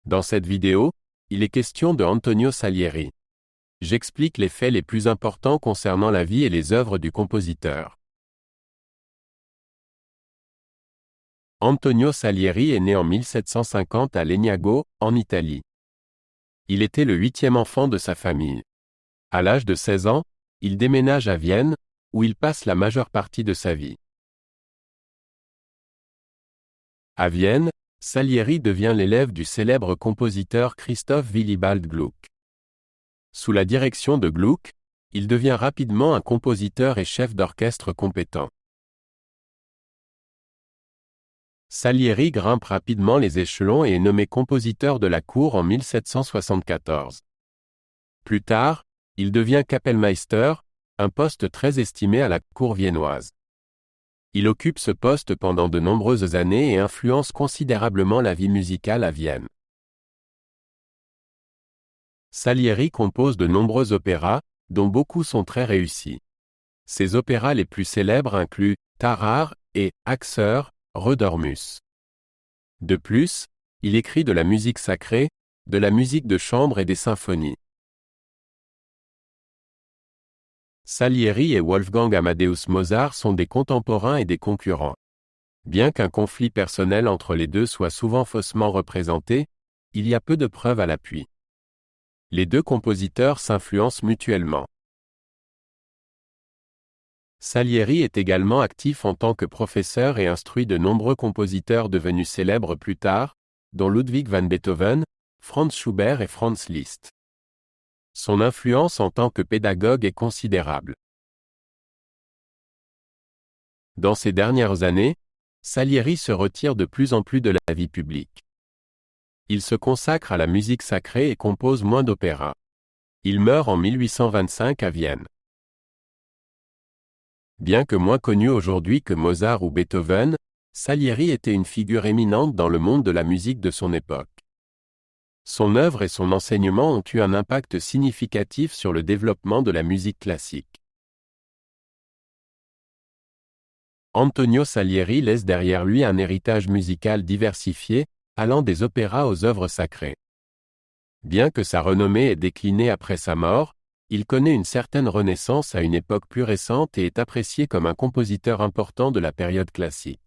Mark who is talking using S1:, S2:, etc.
S1: Dans cette vidéo, il est question de Antonio Salieri. J'explique les faits les plus importants concernant la vie et les œuvres du compositeur. Antonio Salieri est né en 1750 à Legnago, en Italie. Il était le 8e enfant de sa famille. À l'âge de 16 ans, il déménage à Vienne, où il passe la majeure partie de sa vie. À Vienne, Salieri devient l'élève du célèbre compositeur Christoph Willibald Gluck. Sous la direction de Gluck, il devient rapidement un compositeur et chef d'orchestre compétent. Salieri grimpe rapidement les échelons et est nommé compositeur de la cour en 1774. Plus tard, il devient Kapellmeister, un poste très estimé à la cour viennoise. Il occupe ce poste pendant de nombreuses années et influence considérablement la vie musicale à Vienne. Salieri compose de nombreux opéras, dont beaucoup sont très réussis. Ses opéras les plus célèbres incluent Tarare et Axer, Rödormus. De plus, il écrit de la musique sacrée, de la musique de chambre et des symphonies. Salieri et Wolfgang Amadeus Mozart sont des contemporains et des concurrents. Bien qu'un conflit personnel entre les deux soit souvent faussement représenté, il y a peu de preuves à l'appui. Les deux compositeurs s'influencent mutuellement. Salieri est également actif en tant que professeur et instruit de nombreux compositeurs devenus célèbres plus tard, dont Ludwig van Beethoven, Franz Schubert et Franz Liszt. Son influence en tant que pédagogue est considérable. Dans ces dernières années, Salieri se retire de plus en plus de la vie publique. Il se consacre à la musique sacrée et compose moins d'opéras. Il meurt en 1825 à Vienne. Bien que moins connu aujourd'hui que Mozart ou Beethoven, Salieri était une figure éminente dans le monde de la musique de son époque. Son œuvre et son enseignement ont eu un impact significatif sur le développement de la musique classique. Antonio Salieri laisse derrière lui un héritage musical diversifié, allant des opéras aux œuvres sacrées. Bien que sa renommée ait décliné après sa mort, il connaît une certaine renaissance à une époque plus récente et est apprécié comme un compositeur important de la période classique.